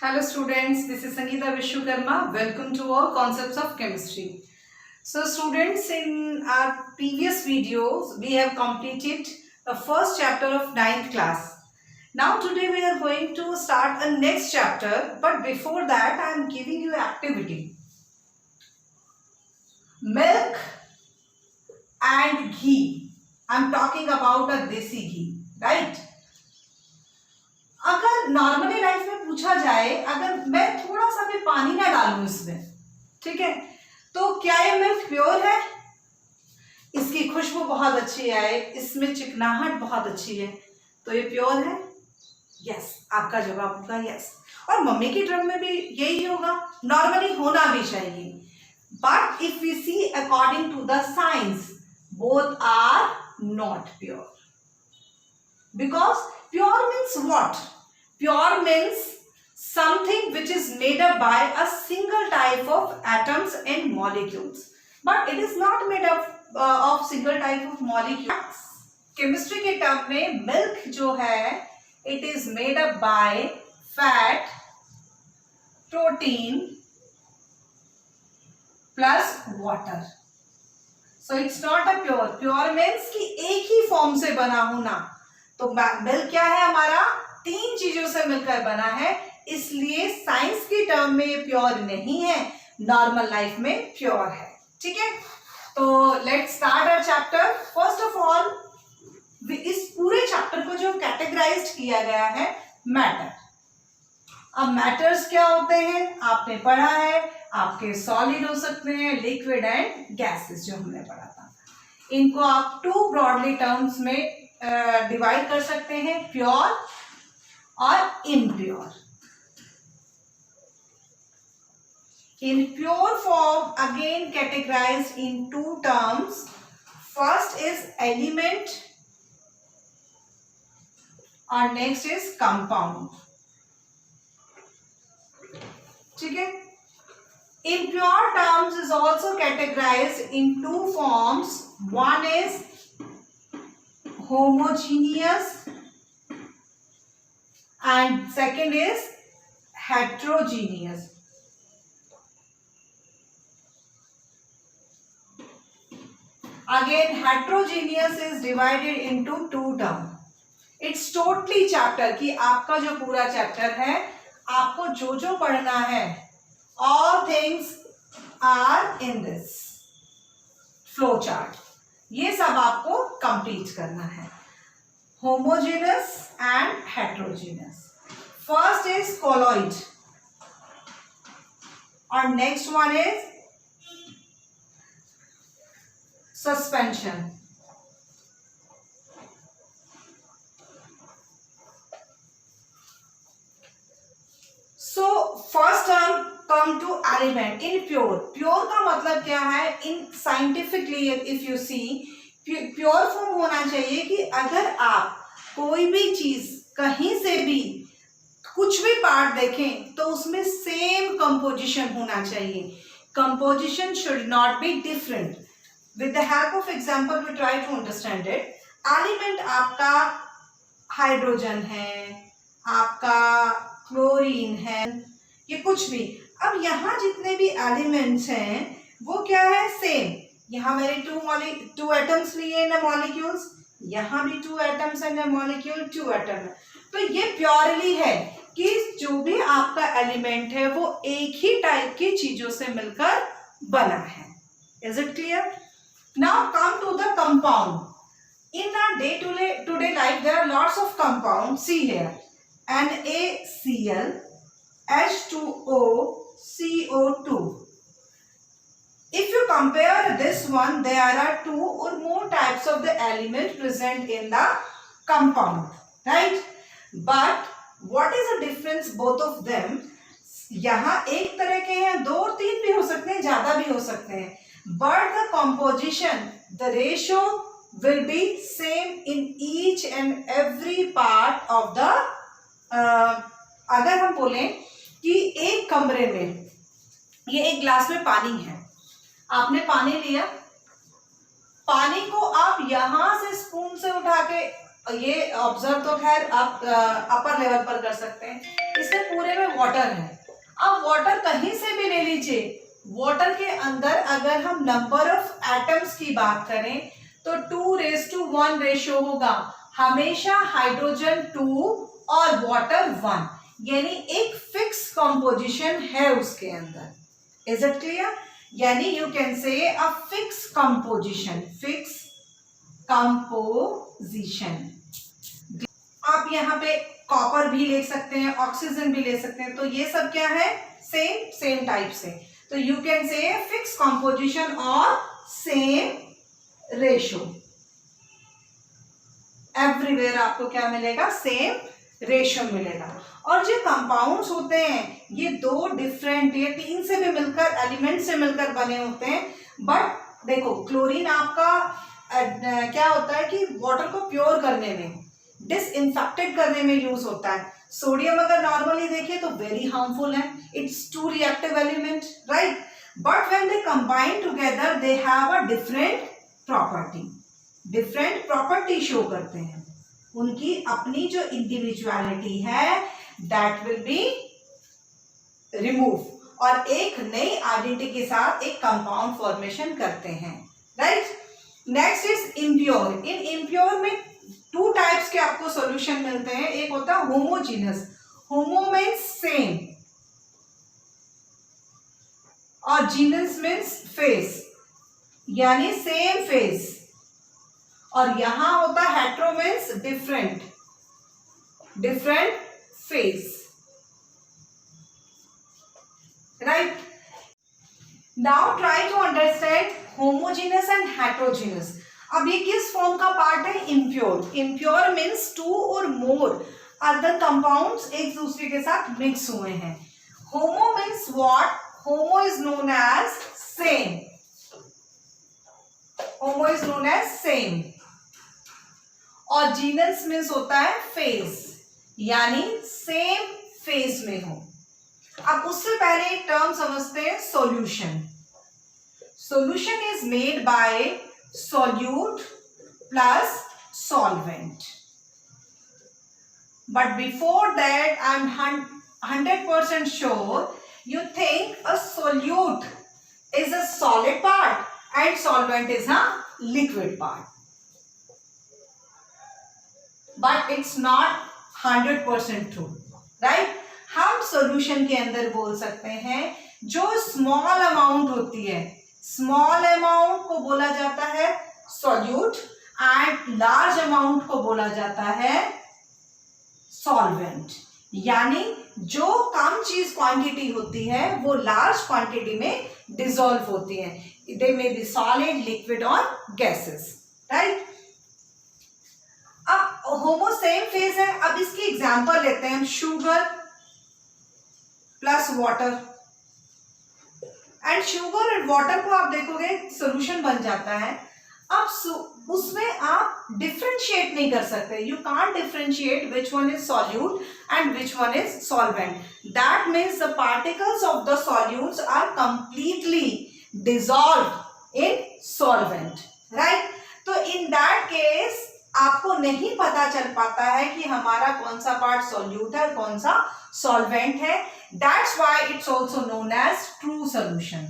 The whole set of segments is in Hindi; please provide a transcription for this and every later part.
Hello students, this is Sangeeta Vishwakarma. Welcome to our concepts of chemistry. So students, in our previous videos, we have completed the first chapter of 9th class. Now today we are going to start a next chapter, but before that I am giving you activity. Milk and ghee. I am talking about a desi ghee, right? अगर नॉर्मली लाइफ में पूछा जाए, अगर मैं थोड़ा सा भी पानी ना डालूं इसमें, ठीक है, तो क्या ये मिल्क प्योर है? इसकी खुशबू बहुत अच्छी आए, इसमें चिकनाहट बहुत अच्छी है, तो ये प्योर है? यस, आपका जवाब होगा यस। और मम्मी की ड्रम में भी यही होगा, नॉर्मली होना भी चाहिए। But if we see according to the science, both are not pure. Because pure means what? Pure means something which is made up by a single type of atoms and molecules. But it is not made up of single type of molecules. Chemistry के टर्म में milk जो है, it is made up by fat, protein plus water. So it's not a pure. Pure means कि एक ही फॉर्म से बना होना। तो मिल्क क्या है हमारा? तीन चीजों से मिलकर बना है, इसलिए साइंस की टर्म में प्योर नहीं है, नॉर्मल लाइफ में प्योर है। ठीक है, तो let's start our chapter. First of all, इस पूरे चैप्टर को जो कैटेगराइज्ड किया गया है मैटर। अब मैटर्स क्या होते हैं आपने पढ़ा है, आपके सॉलिड हो सकते हैं, लिक्विड एंड गैसेस, जो हमने पढ़ा था। इनको आप टू ब्रॉडली टर्म्स में डिवाइड कर सकते हैं, प्योर और impure. In pure form again categorized in two terms. First is element और नेक्स्ट इज कंपाउंड। ठीक है, impure terms is also categorized in two forms. One is homogeneous and second is heterogeneous. Again, heterogeneous is divided into two terms. It's totally chapter कि आपका जो पूरा चैप्टर है, आपको जो जो पढ़ना है, all things are in this flow chart. ये सब आपको कंप्लीट करना है। Homogeneous and heterogeneous. First is colloid और next one is suspension. So first हम come to element in pure. Pure का मतलब क्या है in scientifically? If you see, pure form होना चाहिए कि अगर आप कोई भी चीज कहीं से भी कुछ भी पार्ट देखें तो उसमें सेम कंपोजिशन होना चाहिए। Composition should not be different. With the help of example we try to understand it. Element आपका हाइड्रोजन है, आपका क्लोरीन है, ये कुछ भी। अब यहाँ जितने भी एलिमेंट्स हैं वो क्या है? सेम। यहाँ मेरे टू एटम्स लिए ना मॉलिक्यूल्स, यहाँ भी टू एटम्स है ना मॉलिक्यूल, टू एटम है। तो ये प्योरली है कि जो भी आपका एलिमेंट है वो एक ही टाइप की चीजों से मिलकर बना है। Is it clear? Now come to the compound. In our day to day life there are lots of compound. See here, NaCl, H2O, CO2. If you compare this one, there are two or more types of the element present in the compound, right? But what is the difference both of them? यहाँ एक तरह के हैं, दो और तीन भी हो सकते हैं, ज्यादा भी हो सकते हैं, but the composition, the ratio will be same in each and every part of the अगर हम बोलें कि एक कमरे में, ये एक ग्लास में पानी है, आपने पानी लिया, पानी को आप यहां से स्पून से उठा के ये ऑब्जर्व तो खैर आप अपर लेवल पर कर सकते हैं, इसमें पूरे में वाटर है। अब वाटर कहीं से भी ले लीजिए, वाटर के अंदर अगर हम नंबर ऑफ एटम्स की बात करें तो 2:1 रेशियो होगा, हमेशा हाइड्रोजन 2 और वाटर 1, यानी एक फिक्स कंपोजिशन है उसके अंदर। Is it clear? यानी you can say a fix composition, fix composition. आप यहाँ पे कॉपर भी ले सकते हैं, ऑक्सीजन भी ले सकते हैं, तो ये सब क्या है? सेम टाइप से। तो यू कैन से फिक्स कंपोजिशन और सेम रेशो। एवरीवेयर आपको क्या मिलेगा? सेम रेशो मिलेगा। और जो कंपाउंड्स होते हैं ये दो डिफरेंट, ये 3 से भी मिलकर, एलिमेंट से मिलकर बने होते हैं। बट देखो क्लोरीन आपका क्या होता है कि वाटर को प्योर करने में, डिसइंफेक्टेड करने में यूज होता है। सोडियम अगर नॉर्मली देखें तो वेरी हार्मफुल है, it's too reactive element, right? But when they combine together they have a different property show करते हैं। उनकी अपनी जो इंडिविजुअलिटी है दैट विल बी रिमूव और एक नई आइडेंटिटी के साथ एक कंपाउंड फॉर्मेशन करते हैं, right? Next is impure. In impure में 2 टाइप्स के आपको सॉल्यूशन मिलते हैं। एक होता है होमोजीनस, होमो मीन्स सेम और जीनस मीन्स फेस, यानी सेम फेस। और यहां होता है hetero means different phase, right? Now try to understand homogeneous and heterogeneous. अब ये किस फॉर्म का पार्ट है? इम्प्योर। इम्प्योर मीन्स 2 और मोर अदर कंपाउंड्स एक दूसरे के साथ मिक्स हुए हैं। Homo means what? Homo is known as same, homo is known as same. और जीनस मीन्स होता है फेस, यानी सेम फेस में हो। अब उससे पहले एक टर्म समझते हैं, solution. Solution is made by solute plus solvent, but before that I'm 100% sure you think a solute is a solid part and solvent is a liquid part, but it's not 100% true, right? हम सॉल्यूशन के अंदर बोल सकते हैं जो स्मॉल अमाउंट होती है, स्मॉल अमाउंट को बोला जाता है सॉल्यूट एंड लार्ज अमाउंट को बोला जाता है सॉल्वेंट। यानी जो कम चीज क्वांटिटी होती है वो लार्ज क्वांटिटी में डिसॉल्व होती है। दे मे बी सॉलिड, लिक्विड और गैसेस, राइट? अब होमो सेम फेज है। अब इसकी एग्जांपल लेते हैं हम, sugar plus water. And sugar and water को आप देखोगे सॉल्यूशन बन जाता है। अब उसमें आप डिफरेंशिएट नहीं कर सकते, you can't differentiate which one is solute and which one is solvent. That means the particles of the solutes are completely dissolve in solvent, right? तो इन दैट केस आपको नहीं पता चल पाता है कि हमारा कौन सा पार्ट सॉल्यूट है, कौन सा सॉल्वेंट है। That's why it's also known as true solution.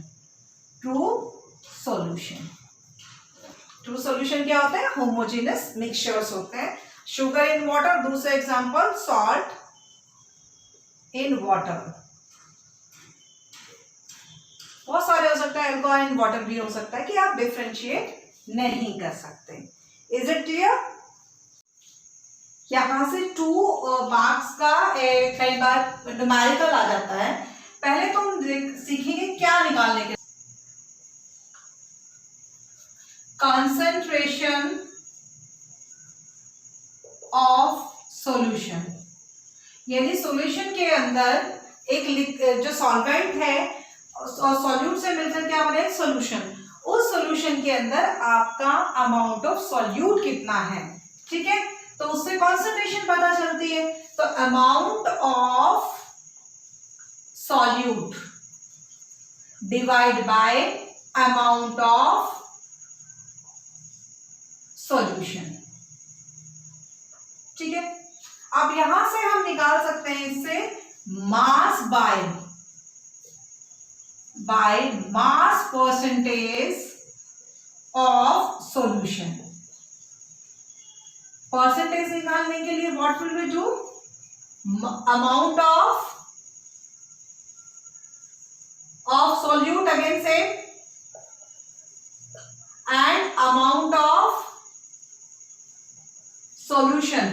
True solution. True solution क्या होता है? Homogeneous mixtures होते हैं। Sugar in water, दूसरा एग्जाम्पल salt in water. बहुत सारे हो सकता है, अल्कोहल इन वाटर भी हो सकता है कि आप डिफरेंशिएट नहीं कर सकते। Is it clear? यहां से 2 मार्क्स का कई बार न्यूमेरिकल आ जाता है। पहले तो हम सीखेंगे क्या निकालने के, कंसंट्रेशन ऑफ सॉल्यूशन, यानी सॉल्यूशन के अंदर एक जो सॉल्वेंट है और सॉल्यूट से मिलकर क्या बने? सॉल्यूशन। उस सॉल्यूशन के अंदर आपका अमाउंट ऑफ सॉल्यूट कितना है, ठीक है? तो उससे कॉन्सेंट्रेशन पता चलती है। तो amount of solute divide by amount of solution, ठीक है, अब यहां से हम निकाल सकते हैं इससे mass by mass percentage of solution. Percentage निकालने के लिए what will we do, amount of solute again say and amount of solution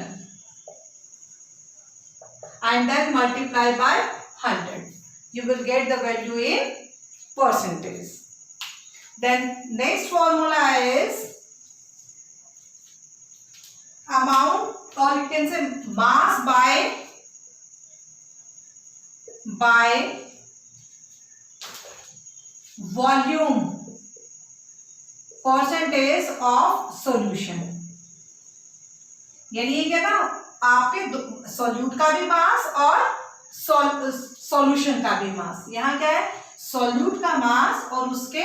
and then multiply by 100, you will get the value in percentage. Then next formula is amount, or you can say mass by volume percentage of solution. यानी ये क्या था, आपके सॉल्यूट का भी मास और सॉल्यूशन का भी मास। यहाँ क्या है, सॉल्यूट का मास और उसके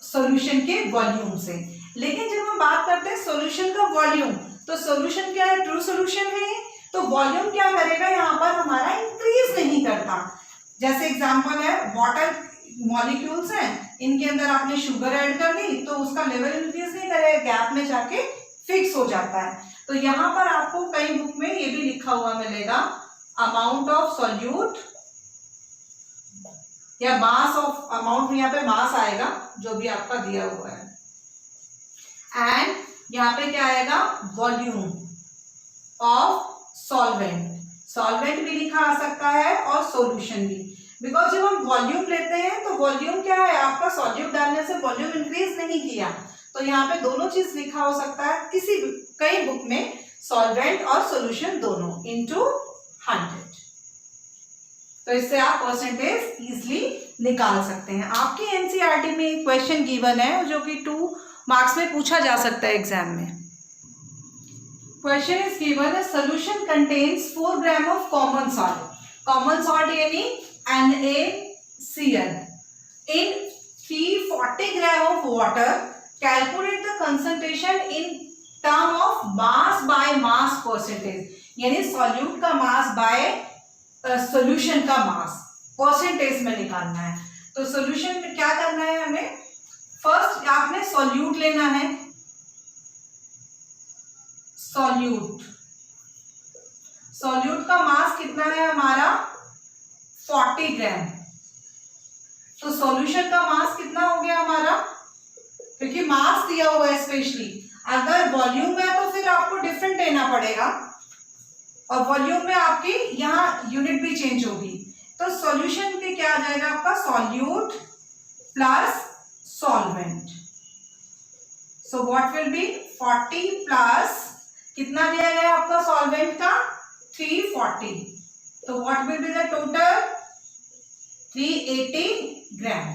सॉल्यूशन के वॉल्यूम से। लेकिन जब हम बात करते हैं सॉल्यूशन का वॉल्यूम, तो सॉल्यूशन क्या है, ट्रू सॉल्यूशन है, तो वॉल्यूम क्या करेगा, यहाँ पर हमारा इंक्रीज नहीं करता। जैसे एग्जांपल है, वाटर मॉलिक्यूल्स हैं, इनके अंदर आपने शुगर ऐड कर दी तो उसका लेवल इंक्रीज नहीं करेगा, गैप में जाके फिक्स हो जाता है। तो यहाँ पर आपको कई बुक में ये भी लिखा हुआ मिलेगा, अमाउंट ऑफ सॉल्यूट या मास ऑफ, अमाउंट में यहाँ पे मास आएगा जो भी आपका दिया हुआ है, एंड यहाँ पे क्या आएगा, वॉल्यूम ऑफ सॉल्वेंट। सॉल्वेंट भी लिखा आ सकता है और सॉल्यूशन भी, बिकॉज जब हम वॉल्यूम लेते हैं तो वॉल्यूम क्या है, आपका सॉल्यूट डालने से वॉल्यूम इंक्रीज नहीं किया, तो यहाँ पे दोनों चीज लिखा हो सकता है किसी कई बुक में, सॉल्वेंट और सॉल्यूशन दोनों इनटू 100। तो इससे आप परसेंटेज इजीली निकाल सकते हैं। आपके एनसीईआरटी में एक क्वेश्चन गिवन है जो कि 2 मार्क्स में पूछा जा सकता है एग्जाम में। Question is given, a solution contains 4 gram of common salt. Common salt यानी NaCl in 340 gram of water. Calculate the concentration in term of mass by mass percentage. यानी सॉल्यूट का मास बाय सॉल्यूशन का मास परसेंटेज में निकालना है। तो सॉल्यूशन में क्या करना है हमें, फर्स्ट आपने सॉल्यूट लेना है, सॉल्यूट का मास कितना है हमारा 40 ग्राम। तो सॉल्यूशन का मास कितना हो गया हमारा, क्योंकि मास दिया हुआ है स्पेशली, अगर वॉल्यूम है तो फिर आपको डिफरेंट लेना पड़ेगा, और वॉल्यूम में आपकी यहाँ यूनिट भी चेंज होगी। तो सॉल्यूशन के क्या आ जाएगा आपका, solute plus solvent. So what will be 40 plus कितना दिया गया आपका सॉल्वेंट का 340, तो what will be the total 380 gram.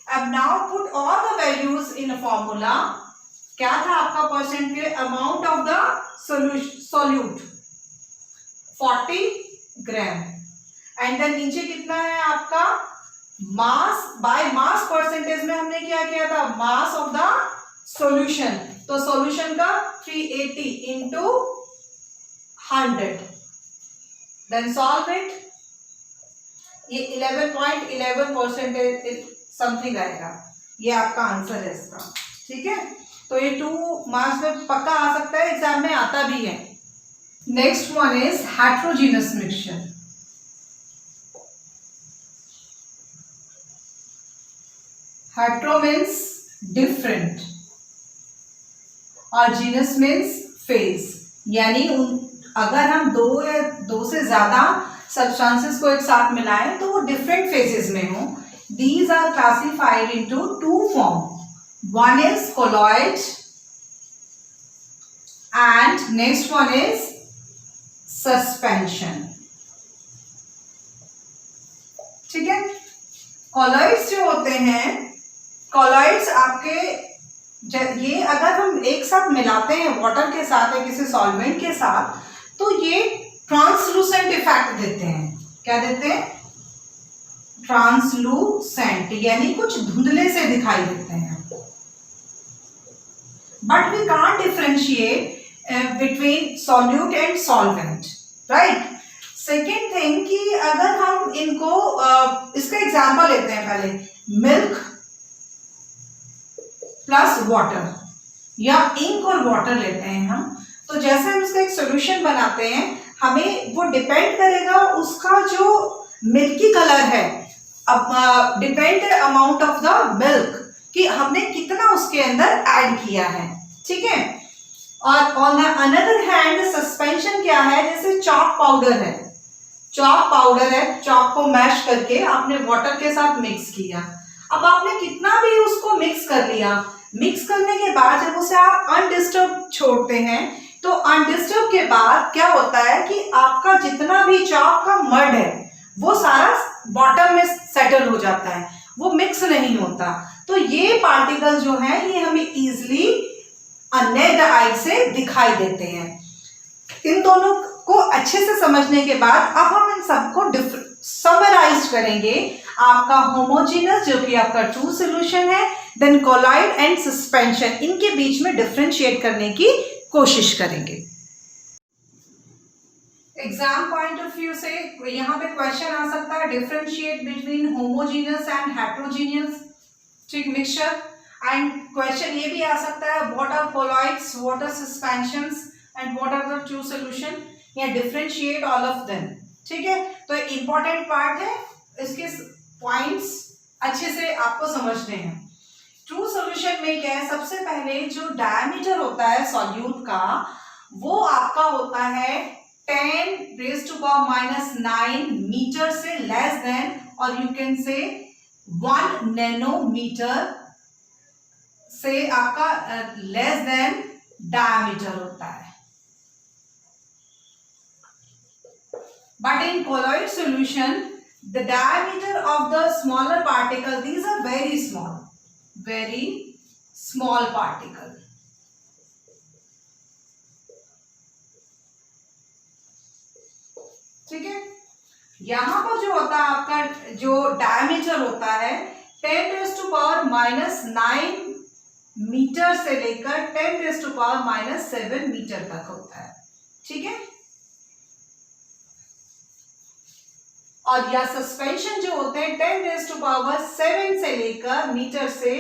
अब now put all the values in a formula. क्या था आपका परसेंट के, amount of the solute 40 gram, and then नीचे कितना है आपका मास बाय मास परसेंटेज में हमने क्या किया था, मास ऑफ द सॉल्यूशन। तो सॉल्यूशन का 380 इंटू 100, देन सॉल्व इट। ये 11.11% समथिंग आएगा, ये आपका आंसर है इसका। ठीक है, तो ये 2 मार्क्स में पक्का आ सकता है, एग्जाम में आता भी है। Next one is heterogeneous mixture. Hetero means different और जीनस मीन्स फेज, यानी अगर हम दो से ज्यादा सब्सटेंसेस को एक साथ मिलाएं तो वो डिफरेंट फेजेस में हो। These are classified into 2 form, one is colloid and next one is suspension. ठीक है, कॉलॉइड्स जो होते हैं, कॉलॉइड्स आपके ये अगर हम एक साथ मिलाते हैं वाटर के साथ या किसी सॉल्वेंट के साथ, तो ये ट्रांसलूसेंट इफेक्ट देते हैं। क्या देते हैं, ट्रांसलूसेंट, यानी कुछ धुंधले से दिखाई देते हैं। But we can't differentiate between solute and solvent, right. Second thing कि अगर हम इनको इसका एग्जांपल लेते हैं, पहले मिल्क प्लस वाटर या इंक और वाटर लेते हैं हम, तो जैसे हम इसका एक सॉल्यूशन बनाते हैं, हमें वो डिपेंड करेगा उसका जो मिल्की कलर है, अब depend amount of the milk कि हमने कितना उसके अंदर ऐड किया है, ठीक है। और on the another hand suspension क्या है, जैसे चॉक पाउडर है, चॉक पाउडर है, चॉक को मैश करके आपने वाटर के साथ मिक्स किया, अब आपने कितना भी उसको मिक्स कर लिया, मिक्स करने के बाद जब उसे आप अनडिस्टर्ब छोड़ते हैं, तो अनडिस्टर्ब के बाद क्या होता है कि आपका जितना भी चॉक का मड है वो सारा बॉटम में सेटल हो जाता है, वो मिक्स नहीं होता। तो ये पार्टिकल जो है ये हमें इजीली नेक्ड आई से दिखाई देते हैं। इन दोनों को अच्छे से समझने के बाद अब हम इन सबको समराइज करेंगे। आपका होमोजेनस जो कि आपका ट्रू सॉल्यूशन है, देन कोलॉइड एंड सस्पेंशन, इनके बीच में डिफरेंशिएट करने की कोशिश करेंगे। एग्जाम पॉइंट ऑफ व्यू से यहाँ पे क्वेश्चन आ सकता है, differentiate between homogeneous and heterogeneous ठीक मिक्सचर, एंड क्वेश्चन ये भी आ सकता है, what are colloids, what are suspensions and what are the true solution, या डिफरेंशिएट ऑल ऑफ देम, ठीक है। तो इंपॉर्टेंट पार्ट है, इसके पॉइंट्स अच्छे से आपको समझने हैं। ट्रू सॉल्यूशन में क्या है, सबसे पहले जो डायमीटर होता है सॉल्यूट का, वो आपका होता है 10⁻⁹ मीटर से लेस देन, और यू कैन से 1 नैनोमीटर से आपका लेस देन डायमीटर होता है। But in colloid solution, the diameter of the smaller particle, these are very small particle. ठीक है, यहां पर जो होता है आपका जो डायमीटर होता है 10⁻⁹ मीटर से लेकर 10⁻⁷ मीटर तक होता है, ठीक है। और या सस्पेंशन जो होते हैं 10⁻⁷ से लेकर मीटर से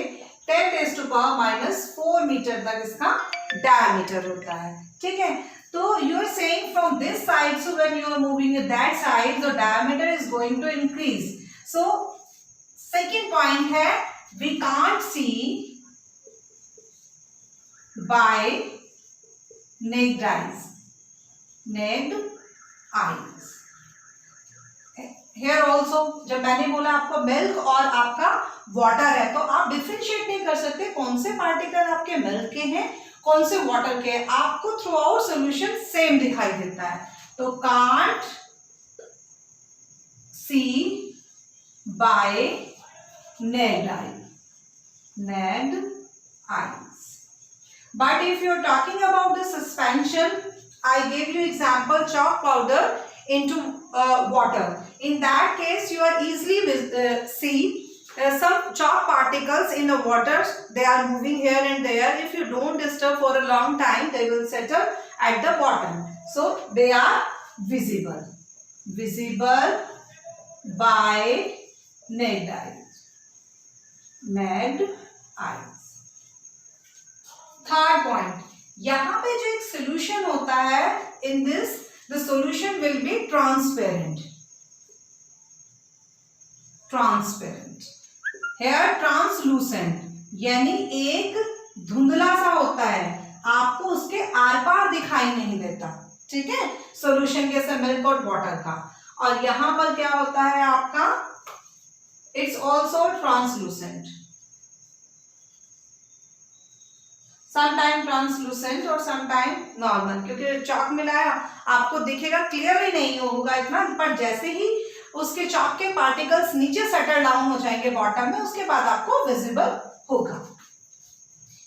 10⁻⁴ मीटर तक इसका डायमीटर होता है, ठीक है। तो you are saying from this side, so when you are moving in that side the diameter is going to increase. So second point है, we can't see by naked eyes. Here also, जब मैंने बोला आपको मिल्क और आपका वाटर है, तो आप डिफरेंशिएट नहीं कर सकते कौन से पार्टिकल आपके मिल्क के हैं, कौन से वाटर के हैं, आपको थ्रू आउट सोल्यूशन सेम दिखाई देता है। तो can't see by naked eyes. But if you are talking about the suspension, I gave you example chalk powder into water. In that case, you are easily see some chalk particles in the water. They are moving here and there. If you don't disturb for a long time, they will settle at the bottom. So they are visible by naked eyes. Third point. यहाँ पे जो एक सोल्यूशन होता है, in this the solution will be transparent. Here translucent, यानी एक धुंधला सा होता है, आपको उसके आर पार दिखाई नहीं देता, ठीक है, सोल्यूशन जैसे मिल्क और वाटर का। और यहाँ पर क्या होता है आपका, it's also translucent, sometime translucent और समटाइम नॉर्मल, क्योंकि चॉक मिलाया आपको दिखेगा, क्लियरली नहीं होगा इतना, पर जैसे ही उसके चॉक के पार्टिकल्स नीचे सेटल डाउन हो जाएंगे बॉटम में, उसके बाद आपको विजिबल होगा।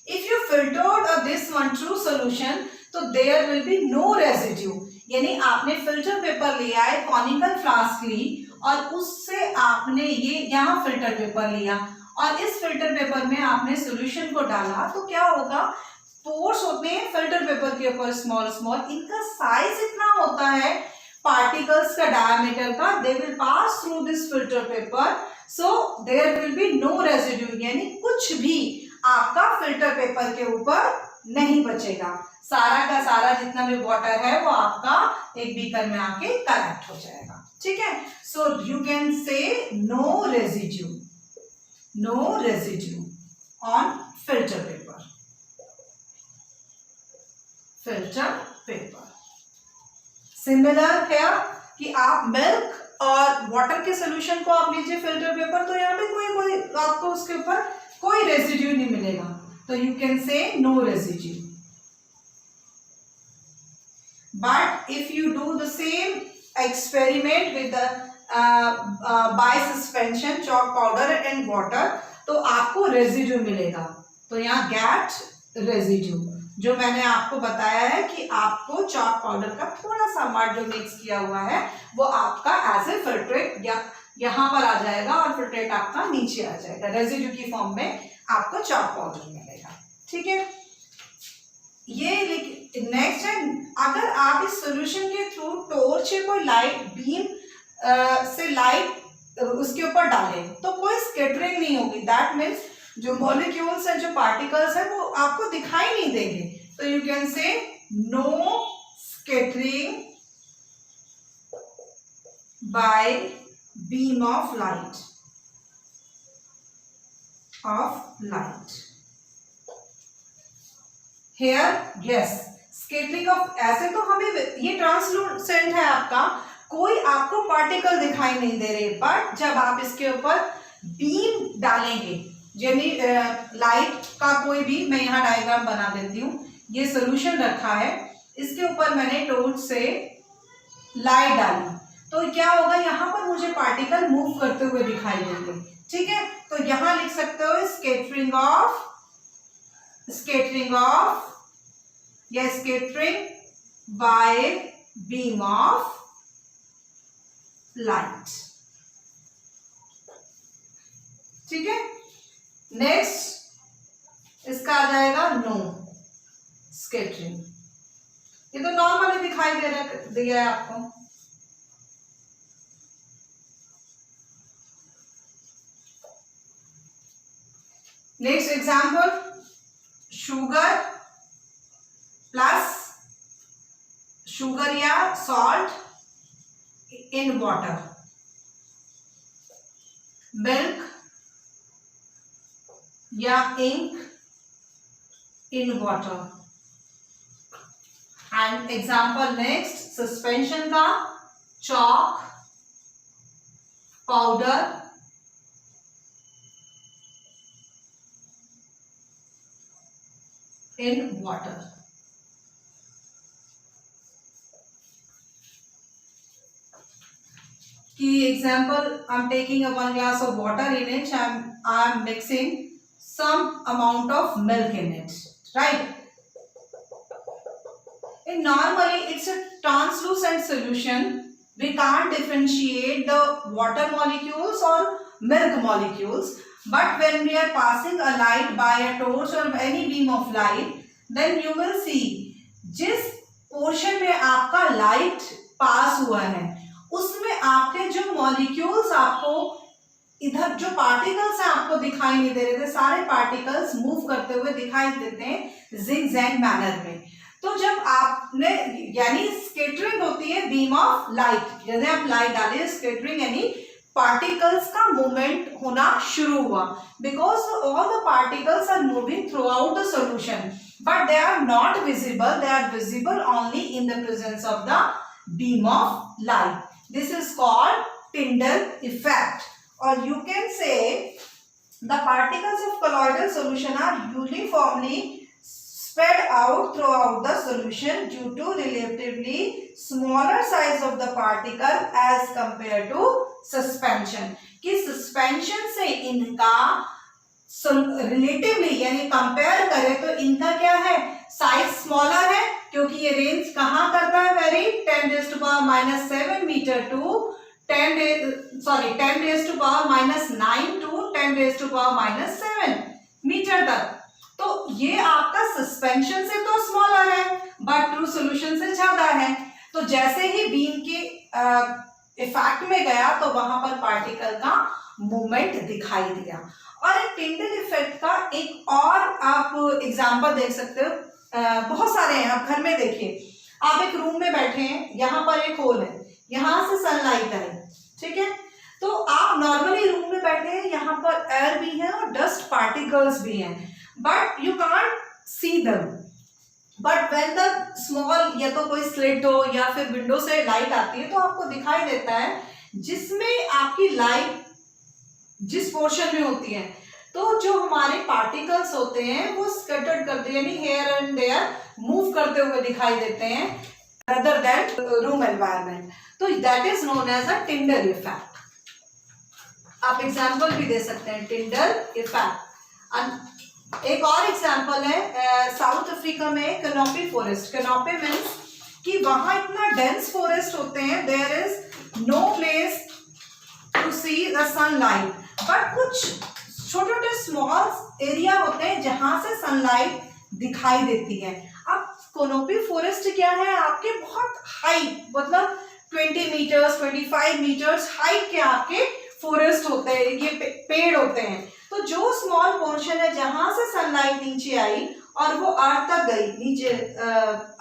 If you filtered this one true solution, तो there will be no residue, यानी आपने फिल्टर पेपर लिया है, कॉनिकल फ्लास्क ली, और उससे आपने ये यहाँ फिल्टर पेपर लिया, और इस फिल्टर पेपर में आपने सॉल्यूशन को डाला, तो क्या होगा, पोर्स होते हैं फिल्टर पेपर के ऊपर स्मॉल स्मॉल, इनका साइज इतना होता है पार्टिकल्स का डायमीटर का, they will pass through this filter paper, so there will be no residue, यानी कुछ भी आपका फिल्टर पेपर के ऊपर नहीं बचेगा, सारा का सारा जितना भी वाटर है वो आपका एक बीकर में आके कलेक्ट हो जाएगा, ठीक है। So you can say no residue, no residue on filter paper, filter paper. Similar है कि आप मिल्क और वाटर के सोल्यूशन को आप लीजिए फिल्टर पेपर, तो यहाँ पे कोई आपको उसके ऊपर कोई रेजिड्यू नहीं मिलेगा, तो you can say no residue. But if you do the same experiment with the by suspension chalk powder and water, तो आपको रेजिड्यू मिलेगा। तो यहाँ गेट रेजिड्यू, जो मैंने आपको बताया है कि आपको चॉक पाउडर का थोड़ा सा मड जो मिक्स किया हुआ है वो आपका एज ए फिल्ट्रेट या यहाँ पर आ जाएगा और फिल्ट्रेट आपका नीचे आ जाएगा, रेजिड्यू की फॉर्म में आपको चॉक पाउडर मिलेगा, ठीक है। ये नेक्स्ट है, अगर आप इस सॉल्यूशन के थ्रू टॉर्च या कोई लाइट बीम से लाइट उसके ऊपर डालें तो कोई स्कैटरिंग नहीं होगी, दैट मीन्स जो मॉलिक्यूल्स हैं, जो पार्टिकल्स हैं वो आपको दिखाई नहीं देंगे, तो you can say no scattering by beam of light, here yes scattering of, ऐसे तो हमें ये ट्रांसलूसेंट है आपका, कोई आपको पार्टिकल दिखाई नहीं दे रहे, बट जब आप इसके ऊपर बीम डालेंगे, यानी लाइट का कोई भी, मैं यहाँ डायग्राम बना देती हूँ, ये सोल्यूशन रखा है, इसके ऊपर मैंने टॉर्च से लाइट डाली, तो क्या होगा, यहाँ पर मुझे पार्टिकल मूव करते हुए दिखाई देंगे, ठीक है। तो यहाँ लिख सकते हो स्कैटरिंग ऑफ या scattering by beam of light, ठीक है। नेक्स्ट इसका आ जाएगा नो स्कैटरिंग, ये तो नॉर्मली दिखाई दिया है आपको। Next example, sugar plus sugar या सॉल्ट इन वाटर, मिल्क या ink in water, and example next suspension का chalk powder in water. Key example, I'm taking a 1 glass of water in it, I'm mixing some amount of milk in it, right? And normally it's a translucent solution, we can't differentiate the water molecules or milk molecules. But when we are passing a light by a torch or any beam of light, then you will see जिस पोर्शन में आपका लाइट पास हुआ है उसमें आपके जो मॉलिक्यूल्स आपको इधर जो पार्टिकल्स हैं आपको दिखाई नहीं दे रहे थे, सारे पार्टिकल्स मूव करते हुए दिखाई देते हैं जिगजैग मैनर में। तो जब आपने यानी स्कैटरिंग होती है बीम ऑफ लाइट, जैसे आप लाइट डाले स्कैटरिंग यानी पार्टिकल्स का मूवमेंट होना शुरू हुआ, because all the particles are moving throughout the solution but they are not visible, they are visible only in the presence of the beam of light, this is called Tyndall effect. और you can say the particles of colloidal solution are uniformly spread out throughout the solution due to relatively smaller size of the particle as compared to suspension, कि suspension से इनका रिलेटिवली यानी कंपेयर करें तो इनका क्या है, साइज स्मॉलर है, क्योंकि ये रेंज कहाँ करता है very 10⁻⁻7 metre to 10⁻⁹ to 10⁻⁻9 metre तक। तो ये आपका सस्पेंशन से तो स्मॉलर है बट ट्रू सॉल्यूशन से ज्यादा है। तो जैसे ही बीम के इफेक्ट में गया तो वहां पर पार्टिकल का मूवमेंट दिखाई दिया। और एक टिंडल इफेक्ट का एक और आप एग्जांपल देख सकते हो, बहुत सारे हैं, आप घर में देखिए। आप एक रूम में बैठे हैं, यहाँ पर एक होल है, यहाँ से सनलाइट आई, ठीक है, तो आप नॉर्मली रूम में बैठे हैं, यहाँ पर एयर भी है और डस्ट पार्टिकल्स भी हैं, but you can't see them. But when the small, या तो कोई स्लिट हो या फिर विंडो से लाइट आती है तो आपको दिखाई देता है, जिसमें आपकी लाइट जिस पोर्शन में होती है, तो जो हमारे पार्टिकल्स होते हैं वो स्कैटर्ड करते हैं, यानी हेयर एंड देयर मूव करते हुए दिखाई देते हैं rather than रूम एनवायरनमेंट। तो that is known as a Tyndall effect. आप एग्जांपल भी दे सकते हैं टिंडल इफेक्ट। एक और एग्जांपल है साउथ अफ्रीका में कैनोपी फॉरेस्ट। कैनोपी मीन्स कि वहां इतना डेंस फॉरेस्ट होते हैं, there is no place to see the sunlight, but कुछ छोटे छोटे स्मॉल एरिया होते हैं जहां से सनलाइट दिखाई देती है। अब कैनोपी फॉरेस्ट क्या है, आपके बहुत हाइट, मतलब 20 मीटर्स 25 मीटर्स हाइट के आपके फॉरेस्ट होते हैं, ये पेड़ होते हैं। तो जो स्मॉल पोर्शन है जहां से सनलाइट नीचे आई और वो अर्थ तक गई, नीचे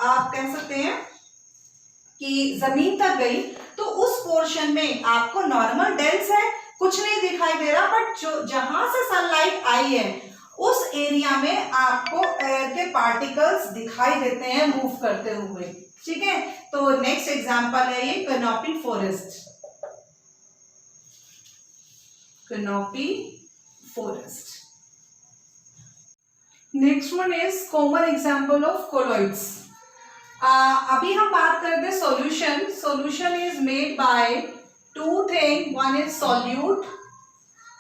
आप कह सकते हैं कि जमीन तक गई, तो उस पोर्शन में आपको नॉर्मल डेंस है, कुछ नहीं दिखाई दे रहा, बट जो जहां से सनलाइट आई है उस एरिया में आपको एयर के पार्टिकल्स दिखाई देते हैं मूव करते हुए, ठीक है। तो नेक्स्ट एग्जांपल है ये canopy forest. Canopy forest. Next one is common example of colloids. अभी हम बात करते हैं solution. Solution is made by two thing, one is solute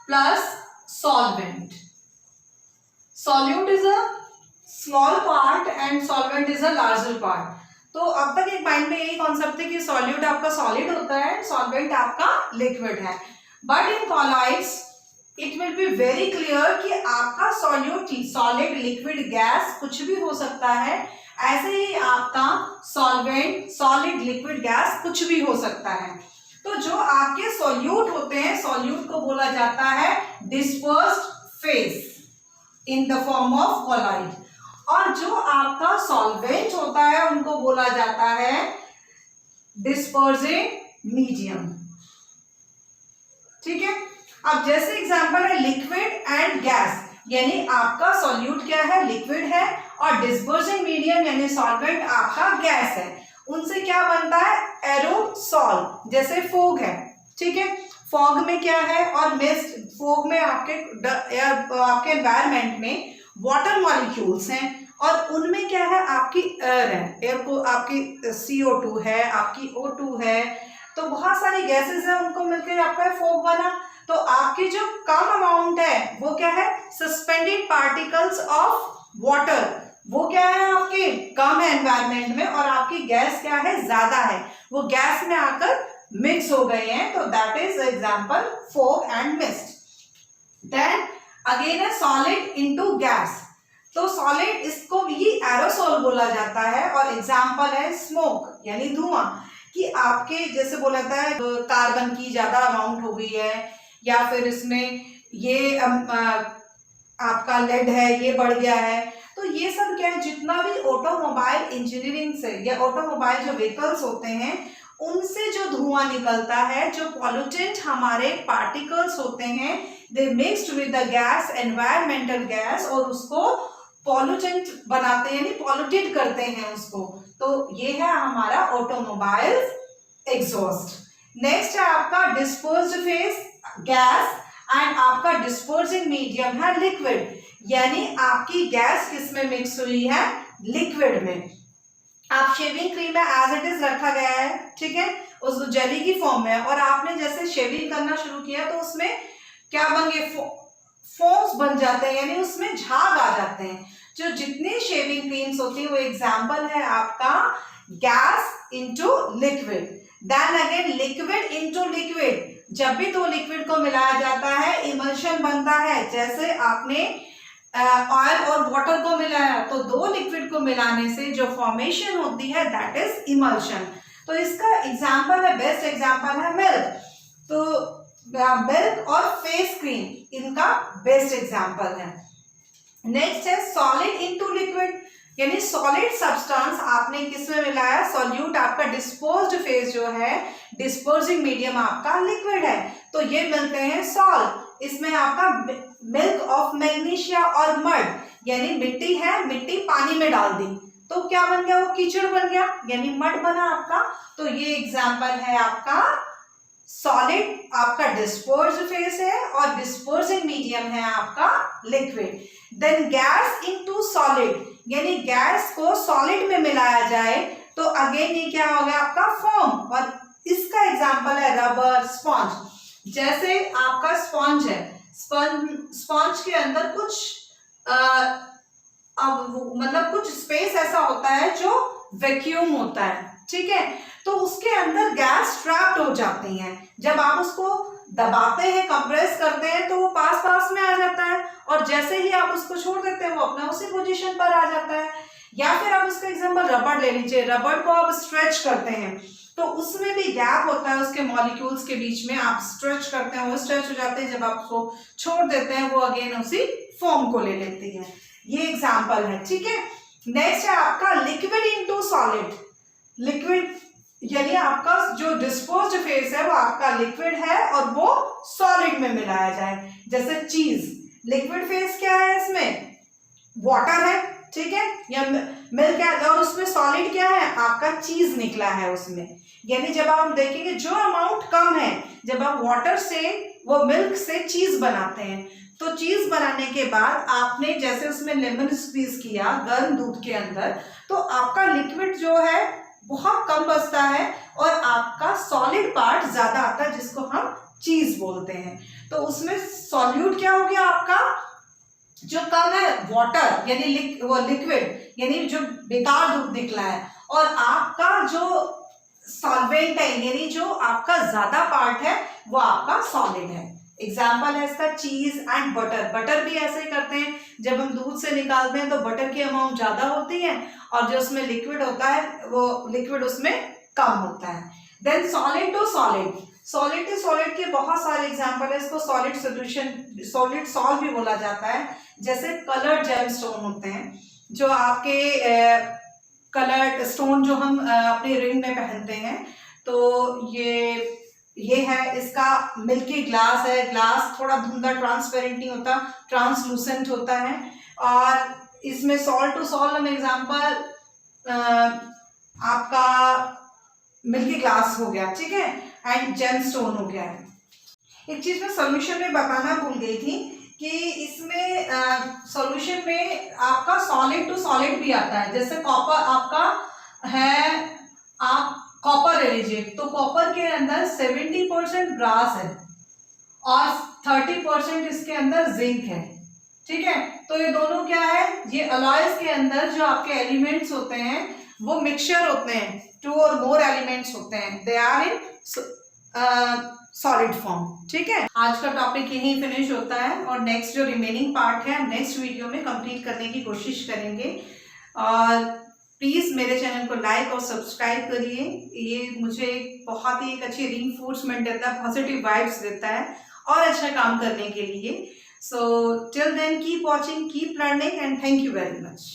plus solvent. Solute is a small part and solvent is a larger part. तो अब तक एक माइंड में यही कॉन्सेप्ट है कि सॉल्यूट आपका सॉलिड होता है, सॉल्वेंट आपका लिक्विड है, but in colloids it will be very clear कि आपका सॉल्यूट सॉलिड लिक्विड गैस कुछ भी हो सकता है, ऐसे ही आपका सॉल्वेंट सॉलिड लिक्विड गैस कुछ भी हो सकता है। तो जो आपके सॉल्यूट होते हैं, सॉल्यूट को बोला जाता है dispersed phase in the form of colloid, और जो आपका सॉल्वेंट होता है उनको बोला जाता है डिस्पर्सिंग मीडियम, ठीक है। अब जैसे एग्जांपल है लिक्विड एंड गैस, यानी आपका सॉल्यूट क्या है, लिक्विड है, और डिस्पर्सिंग मीडियम यानी सॉल्वेंट आपका गैस है। उनसे क्या बनता है, एरोसॉल, जैसे फॉग है, ठीक है। फॉग में क्या है, और मिस्ट, फॉग में आपके एनवायरनमेंट में वाटर मॉलिक्यूल्स हैं, और उनमें क्या है, आपकी एयर है, एयर को आपकी CO2 है, आपकी O2 है, तो बहुत सारी गैसेस हैं, उनको मिलकर आपका फॉग बना। तो आपकी जो कम अमाउंट है वो क्या है, सस्पेंडेड पार्टिकल्स ऑफ वाटर, वो क्या है आपके कम है एनवायरनमेंट में, और आपकी गैस क्या है, ज्यादा है, वो गैस में आकर मिक्स हो गए हैं। तो that is example fog and mist. Then again है सॉलिड इनटू गैस। तो सॉलिड, इसको भी एरोसोल बोला जाता है, और एग्जांपल है स्मोक यानी धुआं, कि आपके जैसे बोला जाता है कार्बन की ज्यादा अमाउंट हो गई है, या फिर इसमें ये आपका लेड है ये बढ़ गया है। तो ये सब क्या है, जितना भी ऑटोमोबाइल इंजीनियरिंग से या ऑटोमोबाइल जो व्हीकल्स होते हैं उनसे जो धुआं निकलता है, जो पॉल्यूटेंट हमारे पार्टिकल्स होते हैं, they mixed with the gas, environmental gas, और उसको पॉल्यूटेंट बनाते हैं, यानी पॉल्यूटेड करते हैं उसको। तो ये है हमारा ऑटोमोबाइल एग्जॉस्ट। नेक्स्ट है आपका डिस्पर्स्ड फेज गैस, एंड आपका डिस्पर्सिंग मीडियम है लिक्विड, यानी आपकी गैस किसमें मिक्स हुई है, लिक्विड में। आप शेविंग क्रीम में एज इट इज रखा गया है, ठीक है, उस जेली की फॉर्म में, और आपने जैसे शेविंग करना शुरू किया तो उसमें क्या बन गए, फोम्स बन जाते हैं, यानी उसमें झाग आ जाते हैं। जो जितनी शेविंग क्रीम्स होती है वो एग्जाम्पल है आपका gas into liquid. Then again liquid into liquid, जब भी दो लिक्विड को मिलाया जाता है इमल्शन बनता है। जैसे आपने ऑयल और वाटर को मिलाया, तो दो लिक्विड को मिलाने से जो फॉर्मेशन होती है दैट इज इमल्शन। तो इसका एग्जांपल है, बेस्ट एग्जांपल है मिल्क। तो मिल्क और फेस क्रीम इनका बेस्ट एग्जांपल है। नेक्स्ट है सॉलिड इनटू लिक्विड, यानी सॉलिड सब्सटेंस आपने किसमें मिलाया, सॉल्यूट आपका डिस्पोज्ड फेज जो है, डिस्पोजिंग मीडियम आपका लिक्विड है, तो ये मिलते हैं सॉल्ट। इसमें आपका मिल्क ऑफ मैग्नीशिया और मड, यानी मिट्टी है, मिट्टी पानी में डाल दी तो क्या बन गया, वो कीचड़ बन गया, यानी मड बना आपका। तो ये एग्जांपल है आपका सॉलिड, आपका डिस्पोज्ड फेज है और डिस्पोजिंग मीडियम है आपका liquid. Then gas into solid, यानी गैस को सॉलिड में मिलाया जाए तो अगेन ये क्या हो गया आपका फोम, और इसका एग्जांपल है रबर, स्पॉन्ज। जैसे आपका स्पॉन्ज है, स्पॉन्ज के अंदर कुछ मतलब कुछ स्पेस ऐसा होता है जो वैक्यूम होता है, ठीक है, तो उसके अंदर गैस ट्रैप्ड हो जाती है। जब आप उसको दबाते हैं, कंप्रेस करते हैं तो वो पास पास में आ जाता है, और जैसे ही आप उसको छोड़ देते हैं वो अपना उसी पोजीशन पर आ जाता है। या फिर आप इसका एग्जांपल रबड़ ले लीजिए, रबड़ को आप स्ट्रेच करते हैं तो उसमें भी गैप होता है उसके मॉलिक्यूल्स के बीच में, आप स्ट्रेच करते हैं वो स्ट्रेच हो जाते हैं, जब आप उसको छोड़ देते हैं वो अगेन उसी फॉर्म को ले लेती है। ये एग्जांपल है, ठीक है। नेक्स्ट है आपका लिक्विड इनटू सॉलिड। लिक्विड यानी आपका जो डिस्पोज्ड फेज है वो आपका लिक्विड है और वो सॉलिड में मिलाया जाए। जैसे चीज, लिक्विड फेज क्या है, इसमें वाटर है, ठीक है, या मिल्क है, और उसमें सॉलिड क्या है आपका चीज निकला है उसमें। यानी जब आप देखेंगे जो अमाउंट कम है, जब आप वाटर से वो मिल्क से चीज बनाते हैं, तो चीज बनाने के बाद आपने जैसे उसमें लेमन स्क्वीज किया गर्म दूध के अंदर, तो आपका लिक्विड जो है बहुत कम बचता है और आपका सॉलिड पार्ट ज्यादा आता है जिसको हम चीज बोलते हैं। तो उसमें सॉल्यूट क्या हो गया आपका, जो कम है वाटर यानी वो लिक्विड यानी जो बेकार दूध निकला है, और आपका जो सॉल्वेंट है यानी जो आपका ज्यादा पार्ट है वो आपका सॉलिड है। एग्जाम्पल है इसका चीज एंड बटर। बटर भी ऐसे ही करते हैं, जब हम दूध से निकालते हैं तो बटर की अमाउंट ज्यादा होती है और जो उसमें लिक्विड होता है वो लिक्विड उसमें कम होता है। Then solid to solid, solid to solid के बहुत सारे एग्जाम्पल है। इसको सॉलिड सोल्यूशन, सॉलिड सॉल्व भी बोला जाता है। जैसे कलर्ड जेमस्टोन होते हैं, जो आपके कलर्ड स्टोन जो हम अपने रिंग में पहनते हैं, तो ये है, इसका मिल्की ग्लास है। ग्लास थोड़ा धुंधला, ट्रांसपेरेंट नहीं होता, ट्रांसलूसेंट होता है। और इसमें सॉल्ट टू सॉल्ट में एग्जांपल आपका मिल्की ग्लास हो गया, ठीक है, एंड जेमस्टोन हो गया है। एक चीज मैं सोल्यूशन में बताना भूल गई थी कि इसमें सॉल्यूशन में आपका सॉलिड टू सॉलिड भी आता है। जैसे कॉपर आपका है, आप कॉपर ले लीजिए, तो कॉपर के अंदर 70% ब्रास है और 30% इसके अंदर जिंक है, ठीक है। तो ये दोनों क्या है, ये अलॉयज के अंदर जो आपके एलिमेंट्स होते हैं वो मिक्सचर होते हैं, 2 और मोर एलिमेंट्स होते हैं, they are in solid form, ठीक है। आज का टॉपिक यहीं फिनिश होता है और नेक्स्ट जो रिमेनिंग पार्ट है नेक्स्ट वीडियो में कंप्लीट करने की कोशिश करेंगे। और प्लीज़ मेरे चैनल को लाइक और सब्सक्राइब करिए, ये मुझे बहुत ही एक अच्छी रीइंफोर्समेंट देता है, पॉजिटिव वाइब्स देता है और अच्छा काम करने के लिए। So till then keep watching, keep learning and thank you very much.